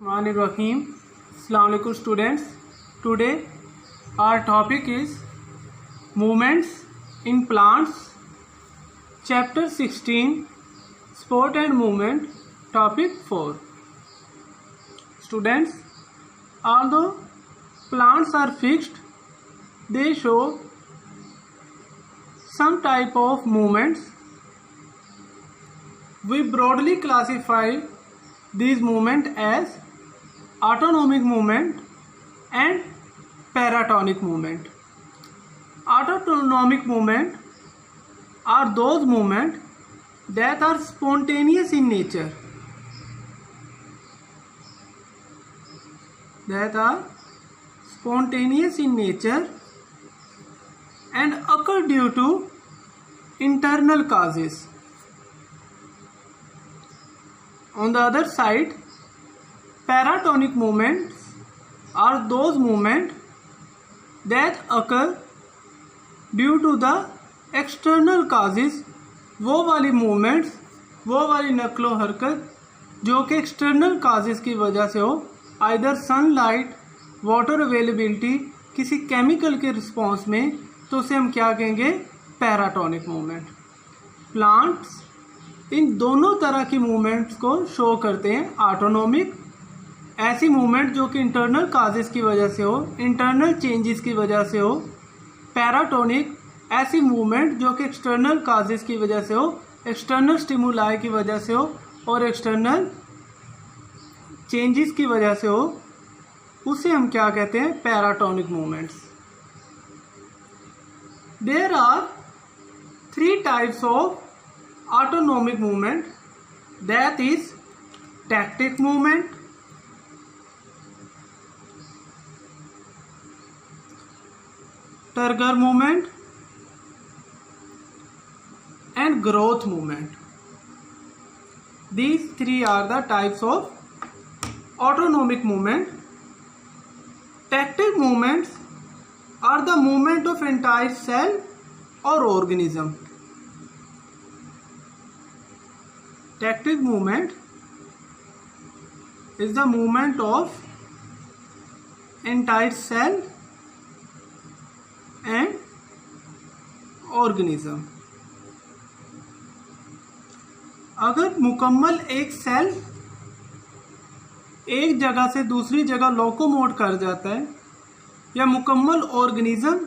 Rahim. Assalamu alaikum students. Today our topic is movements in plants. Chapter 16 Sport and Movement. Topic 4. Students, although plants are fixed, they show some type of movements. We broadly classify these movements as autonomic movement and paratonic movement. Autonomic movement are those movements that are spontaneous in nature, and occur due to internal causes. On the other side, paratonic movements are those movements that occur due to the external causes. वो वाली movements, वो वाली नकलो हरकत जो कि external causes की वजह से हो, either sunlight, water availability, किसी chemical के response में, तो उसे हम क्या कहेंगे? Paratonic movement. प्लांट्स इन दोनों तरह की मूवमेंट्स को शो करते हैं. ऑटोनॉमिक ऐसी मूवमेंट जो कि इंटरनल काजेस की वजह से हो, इंटरनल चेंजेस की वजह से हो. पैराटोनिक ऐसी मूवमेंट जो कि एक्सटर्नल काजेस की वजह से हो, एक्सटर्नल स्टिमुलाई की वजह से हो और एक्सटर्नल चेंजेस की वजह से हो, उसे हम क्या कहते हैं? Paratonic movements. There are 3 types of autonomic movement, that is tactic movement, turgor movement and growth movement. These 3 are the types of autonomic movement. Tactic movements are the movement of entire cell or organism. Tactic movement is the movement of entire cell and organism. अगर मुकम्मल एक cell एक जगह से दूसरी जगह locomote कर जाता है, या मुकम्मल ऑर्गेनिज्म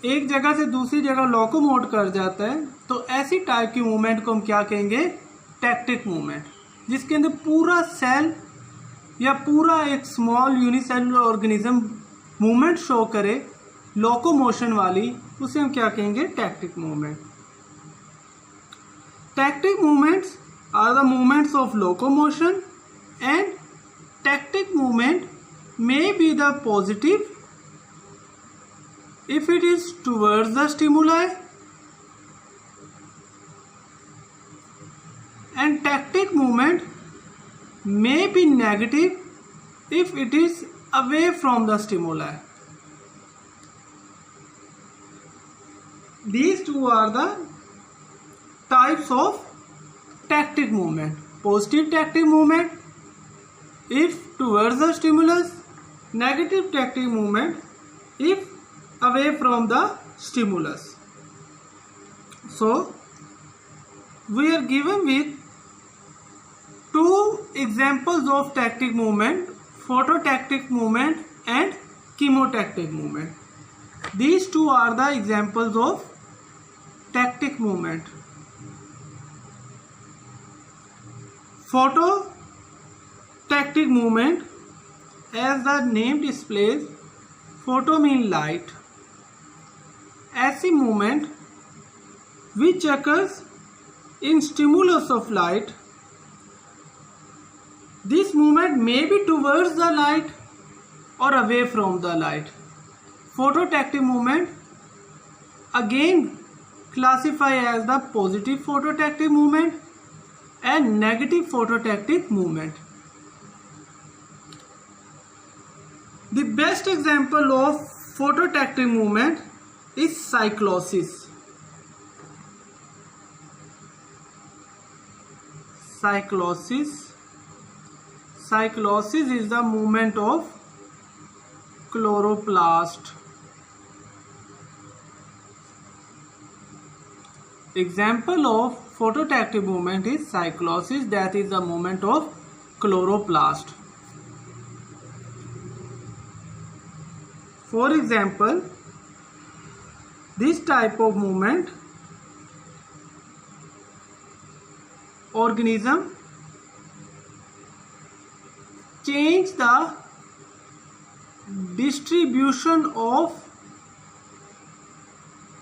एक जगह से दूसरी जगह लोकोमोट कर जाता है, तो ऐसी टाइप की मूवमेंट को हम क्या कहेंगे? Tactic movement. जिसके अंदर पूरा सेल या पूरा एक small unicellular organism movement show करे लोकोमोशन वाली, उसे हम क्या कहेंगे? Tactic movement. Tactic movements are the movements of locomotion, and tactic movement may be the positive if it is towards the stimuli, and tactic movement may be negative if it is away from the stimuli. These two are the types of tactic movement. Positive tactic movement if towards the stimulus, negative tactic movement if away from the stimulus. So we are given with 2 examples of tactic movement: phototactic movement and chemotactic movement. These 2 are the examples of tactic movement. Phototactic movement, as the name displays, photo mean light. ऐसी movement which occurs in stimulus of light. This movement may be towards the light or away from the light. Phototactic movement again classify as the positive phototactic movement and negative phototactic movement. The best example of phototactic movement is cyclosis. cyclosis is the movement of chloroplast. Example of phototactic movement is cyclosis, that is the movement of chloroplast. For example, this type of movement, organism change the distribution of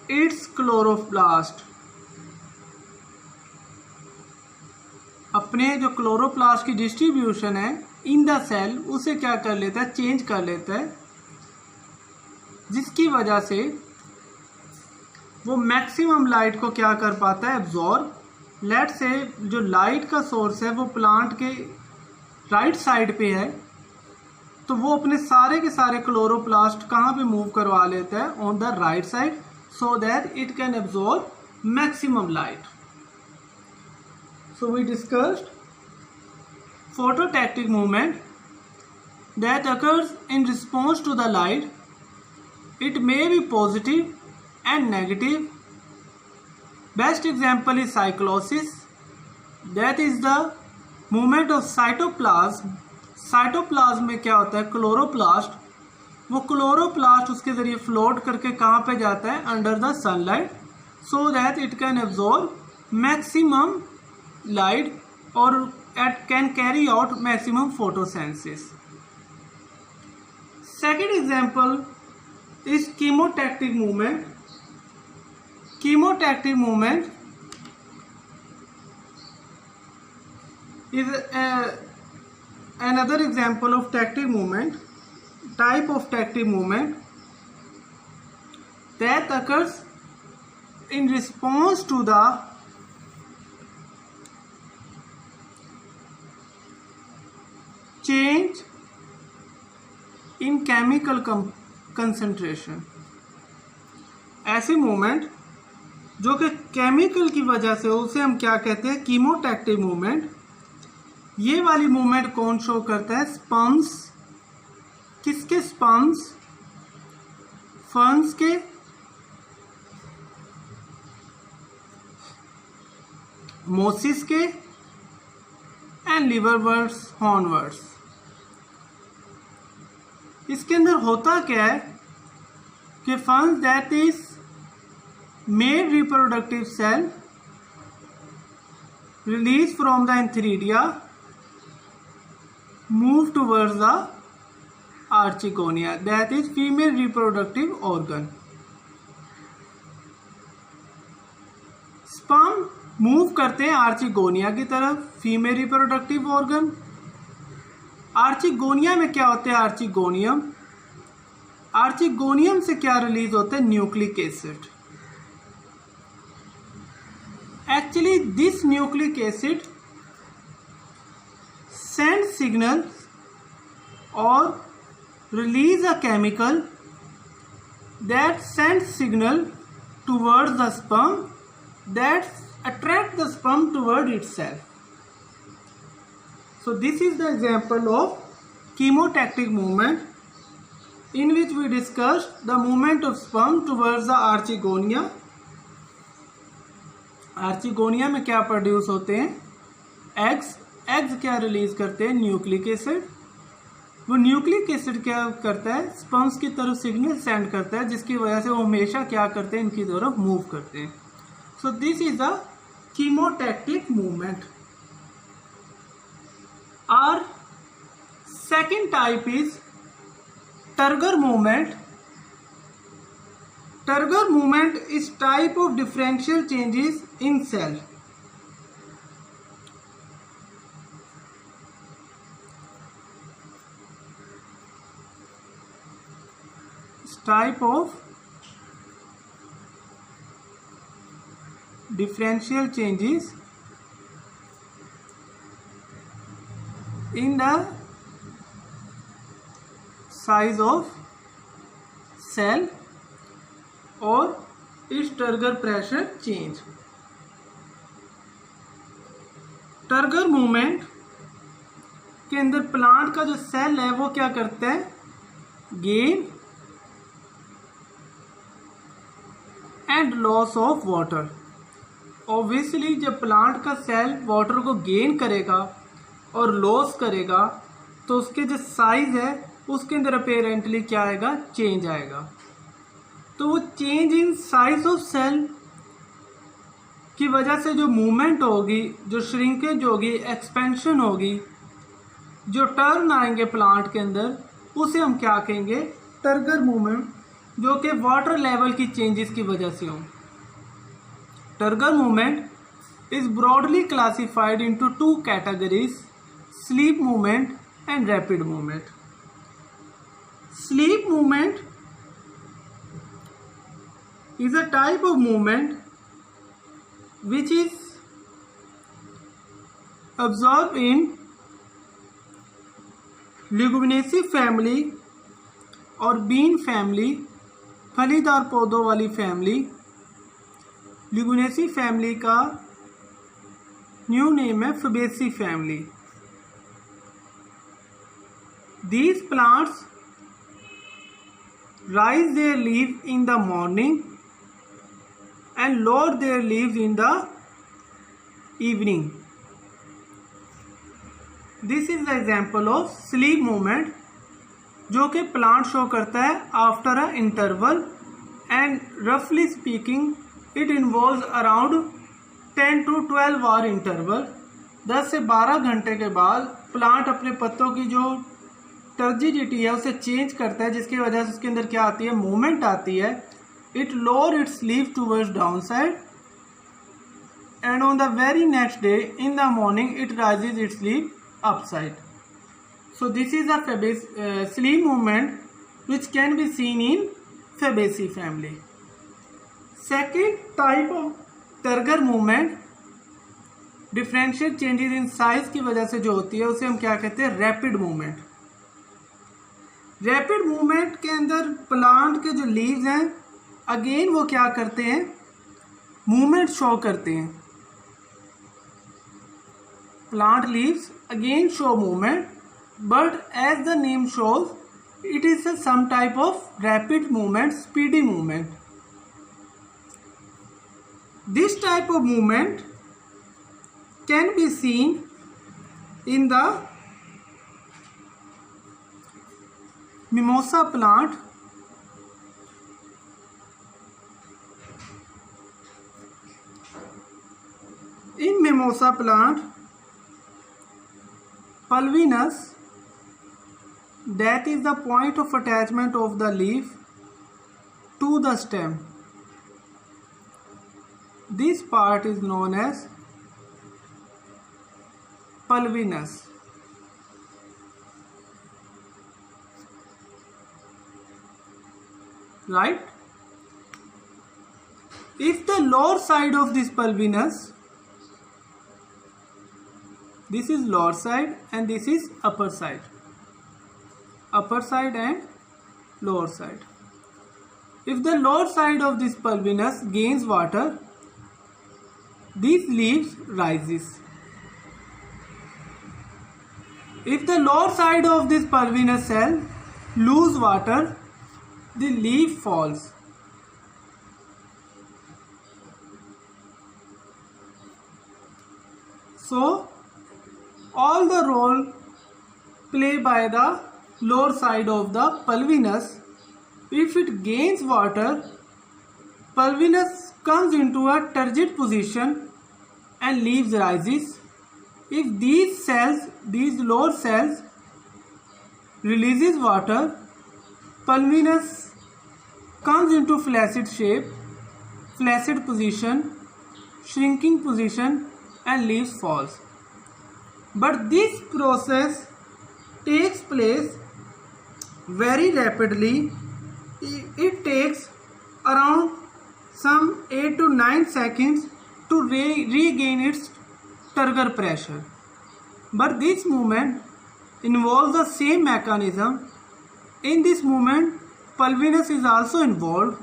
its chloroplast. अपने जो chloroplast की distribution है in the cell, उसे क्या कर लेता है, change कर लेता है, जिसकी वजह से वो मैक्सिमम लाइट को क्या कर पाता है, एब्जॉर्ब। लेट से जो लाइट का सोर्स है वो प्लांट के राइट साइड पे है, तो वो अपने सारे के सारे क्लोरोप्लास्ट कहाँ पे मूव करवा लेता है, on the right side, so that it can absorb maximum light. So we discussed phototactic movement that occurs in response to the light. It may be positive and negative. Best example is cyclosis. That is the movement of cytoplasm. Cytoplasm में क्या होता है, chloroplast, वो chloroplast उसके जरिए float करके कहाँ पे जाता है, under the sunlight, so that it can absorb maximum light or can carry out maximum photosynthesis. Second example is chemotactic movement. Chemotactic movement is another example of tactic movement, type of tactic movement that occurs in response to the change in chemical concentration. ऐसे movement जो कि chemical की वजह से, उसे हम क्या कहते हैं, कीमोटैक्टिक मूवमेंट. ये वाली मूवमेंट कौन शो करता है, स्पर्म्स. किसके स्पर्म्स, फर्न्स के, मोसिस के एंड लिवरवर्ड्स, हॉर्नवर्ड्स. इसके अंदर होता क्या है कि ferns that is male reproductive cell release from the antheridia move towards the archegonia, that is female reproductive organ. Sperm move करते हैं आर्चिगोनिया की तरफ, फीमेल रिप्रोडक्टिव ऑर्गन. आर्चिगोनिया में क्या होते हैं, आर्चिगोनियम. आर्चिगोनियम से क्या रिलीज होते हैं, nucleic acid. Actually this nucleic acid send signal और release a chemical that send signal towards the sperm that attract the sperm toward itself. So this is the example of chemotactic movement in which we discussed the movement of sperm towards the archegonia. Archegonia में क्या produce होते हैं, eggs. Eggs क्या release करते हैं, nucleic acid. वो nucleic acid क्या करता है, स्पर्म्स की तरफ सिग्नल सेंड करता है, जिसकी वजह से वो हमेशा क्या करते हैं, इनकी तरफ मूव करते हैं. So this is the chemotactic movement. Our second type is Turgor movement. Turgor movement is type of differential changes in cell. Type of differential changes in the size of cell or its Turgor pressure change. Turgor movement के अंदर plant का जो cell है वो क्या करता है, gain and loss of water. Obviously जब प्लांट का सेल वाटर को गेन करेगा और लॉस करेगा तो उसके जो साइज है उसके अंदर अपेरेंटली क्या आएगा, चेंज आएगा। तो वो change in size of cell की वजह से जो मूवमेंट होगी, जो श्रिंकेज होगी, एक्सपेंशन होगी, जो टर्न आएंगे प्लांट के अंदर, उसे हम क्या कहेंगे, टर्गर मूवमेंट, जो कि वाटर लेवल की चेंजेस की वजह से हो। Turgor movement is broadly classified into two categories, sleep movement and rapid movement. Sleep movement is a type of movement which is observed in Leguminaceae family और been family, फलीदार पौधों वाली family. Leguminaceae family का new name है Fabaceae family. These plants rise their leaves in the morning and lower their leaves in the evening. This is the example of sleep movement, जो कि plant show करता है after a interval, and रफली speaking it involves around 10 to 12 hour interval. 10 से 12 घंटे के बाद plant अपने पत्तों की जो टर्जिडिटी है उसे चेंज करता है, जिसकी वजह से उसके अंदर क्या आती है, मूवमेंट आती है। It lower its leaf towards downside and on the very next day in the morning it raises its leaf upside. So this is a sleep movement which can be seen in Fabaceae family. Second type of turgor movement, differential changes in size की वजह से जो होती है उसे हम क्या कहते हैं, रैपिड मूवमेंट। रैपिड मूवमेंट के अंदर प्लांट के जो लीव्स हैं अगेन वो क्या करते हैं, मूवमेंट शो करते हैं। Plant leaves again show movement, but as the name shows it is some type of rapid movement, speedy movement. This type of movement can be seen in the mimosa plant. In mimosa plant, pulvinus, that is the point of attachment of the leaf to the stem. This part is known as pulvinus. Right? If the lower side of this pulvinus, this is lower side and this is upper side and lower side. If the lower side of this pulvinus gains water, these leaves rises. If the lower side of this pulvinus cell lose water, the leaf falls. So all the role played by the lower side of the pulvinus, if it gains water, pulvinus comes into a turgid position and leaves rises. If these cells, these lower cells releases water, pulvinus comes into flaccid shape, flaccid position, shrinking position and leaves falls. But this process takes place very rapidly. It takes around some 8 to 9 seconds to regain its turgor pressure. But this movement involves the same mechanism. In this movement, pulvinus is also involved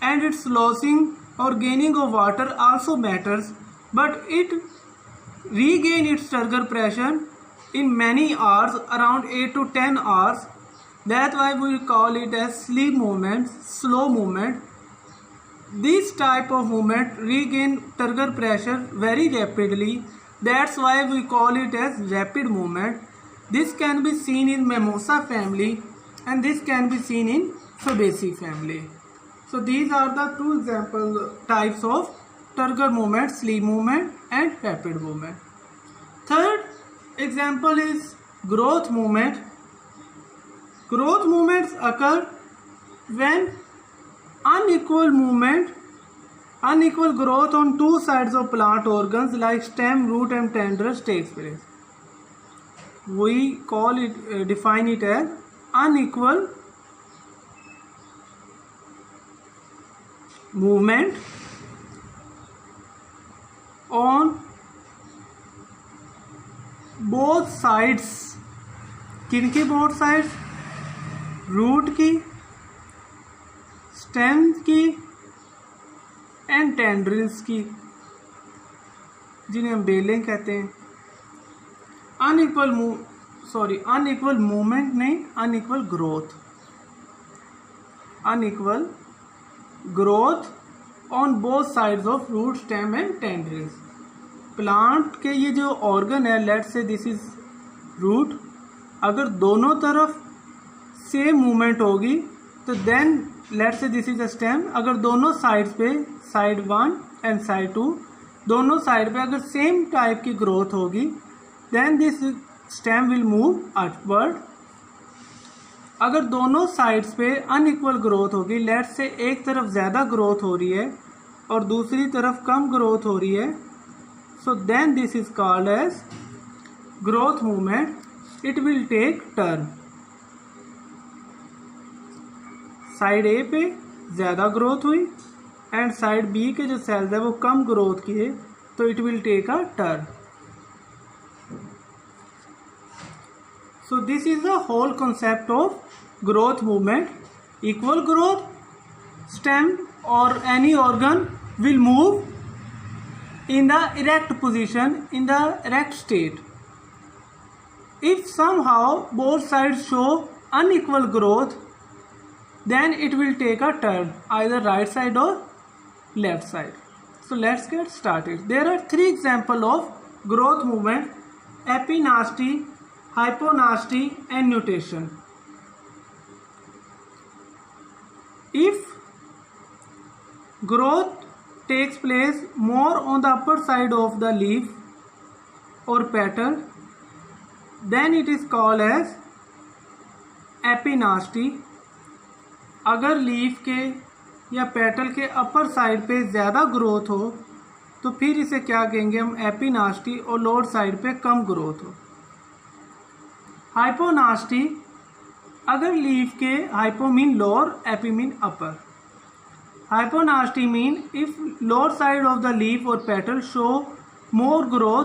and its losing or gaining of water also matters, but it regain its turgor pressure in many hours, around 8 to 10 hours. That's why we call it as sleep movement, slow movement. This type of movement regain turgor pressure very rapidly. That's why we call it as rapid movement. This can be seen in Mimosa family and this can be seen in Fabaceae family. So these are the two example types of turgor movement, sleep movement and rapid movement. Third example is growth movement. Growth movements occur when unequal growth on two sides of plant organs like stem, root and tendrils takes place. We call it, define it as unequal movement on both sides. किनकी both sides? Root की, stem की and tendrils की, जिन्हें हम बेलिंग कहते हैं. Unequal movement नहीं, unequal growth on both sides of root, stem and tendrils. Plant के ये जो ऑर्गन है, let's say this is root, अगर दोनों तरफ सेम मूवमेंट होगी तो then let's say this is a stem. अगर दोनों साइड्स पे, साइड 1 एंड साइड 2, दोनों साइड पे अगर सेम टाइप की ग्रोथ होगी then this stem will move upward. अगर दोनों साइड्स पे अनइक्वल ग्रोथ होगी, लेट्स से एक तरफ ज़्यादा ग्रोथ हो रही है और दूसरी तरफ कम ग्रोथ हो रही है, so then this is called as growth movement. It will take turn. Side A पे ज़्यादा ग्रोथ हुई एंड साइड बी के जो सेल्स है वो कम ग्रोथ किए, तो it will take a turn. So this is the whole concept of growth movement. Equal growth, stem or any organ will move in the erect position, in the erect state. If somehow both sides show unequal growth, then it will take a turn, either right side or left side. So let's get started. There are three examples of growth movement: epinasty, hyponasty and nutation. If growth takes place more on the upper side of the leaf or petal, then it is called as epinasty. अगर leaf के या petal के अपर side पे ज़्यादा growth हो तो फिर इसे क्या कहेंगे हम? एपिनास्टी. और लोअर साइड पे कम ग्रोथ हो, हाइपोनास्टी. अगर लीफ के, hypo mean lower, epi mean upper. Hyponasty mean if lower side of the leaf और petal show more growth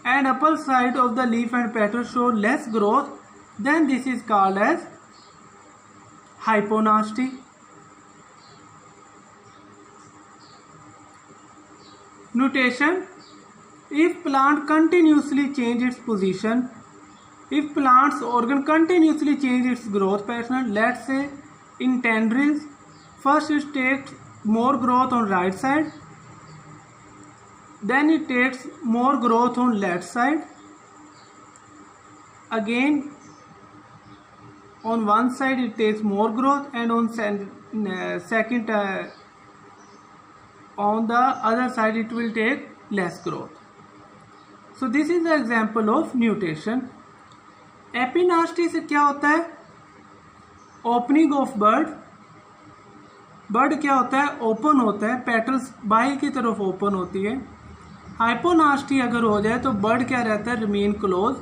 and upper side of the leaf and petal show less growth, then this is called as hyponasty. Nutation. If plant continuously change its position, if plant's organ continuously change its growth pattern, let's say in tendrils, first it takes more growth on right side, then it takes more growth on left side, again on one side it takes more growth and on second on the other side it will take less growth. So this is the example of nutation. एपिनास्टी से क्या होता है? Opening of bird. Bird क्या होता है? Open होता है, petals बाहर की तरफ ओपन होती है. हाइपोनास्टी अगर हो जाए तो बर्ड क्या रहता है? Remain close.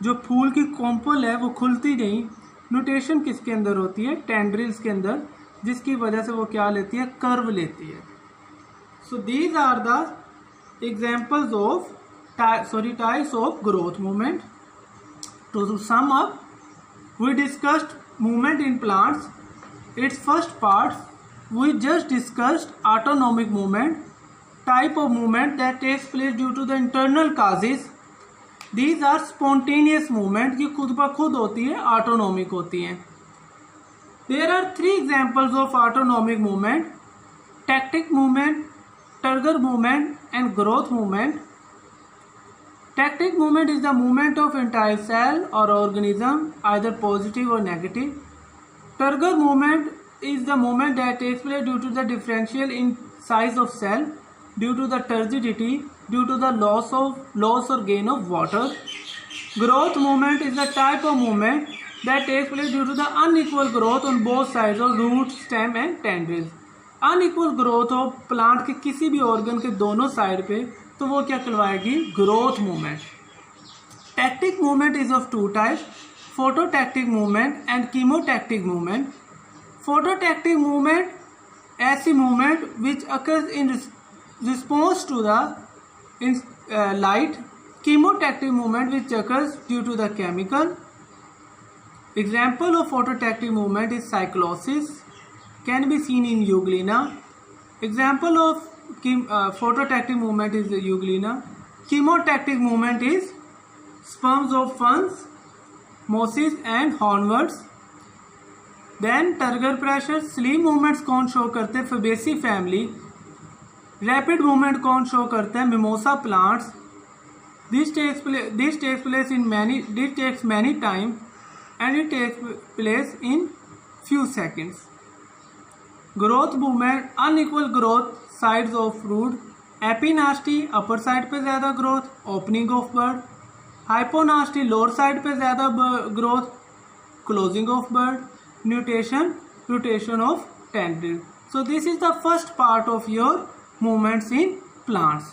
जो फूल की कॉम्पल है वो खुलती नहीं. न्यूटेशन किसके अंदर होती है? टेंड्रिल्स के अंदर, जिसकी वजह से वो क्या लेती है? कर्व लेती है. So these are the examples of types of growth movement. To sum up, we discussed movement in plants. Its first part, we just discussed autonomic movement, type of movement that takes place due to the internal causes. These are spontaneous movement, ये खुद ब खुद होती है, autonomic होती हैं. There are 3 examples of autonomic movement: tactic movement, turgor movement and growth movement. Tactic movement is the movement of entire cell or organism, either positive or negative. Turgor movement is the movement that takes place due to the differential in size of cell, due to the turgidity, due to the loss or gain of water. Growth movement is the type of movement that takes place due to the unequal growth on both sides of root, stem and tendrils. Unequal growth of plant के किसी भी organ के दोनों side पे, तो वो क्या कहलाएगी? Growth movement. Tactic movement is of 2 types: phototactic movement and chemotactic movement. Phototactic movement ऐसी movement which occurs in response to the light. Chemotactic movement which occurs due to the chemical. Example of phototactic movement is cyclosis, can be seen in euglena. Example of phototactic movement is euglena. Chemotactic movement is sperms of ferns, mosses and hornworts. Then turgor pressure. Sleep movements कौन show करते हैं? Fabaceae family. Rapid movement कौन show करते हैं? Mimosa plants. This takes many time and it takes place in few seconds. Growth movement, unequal growth sides of root. Epinasty, upper side पे ज़्यादा growth, opening of bud. Hyponasty, lower side पे ज़्यादा growth, closing of bud. Nutation, rotation of tendril. So this is the first part of your movements in plants.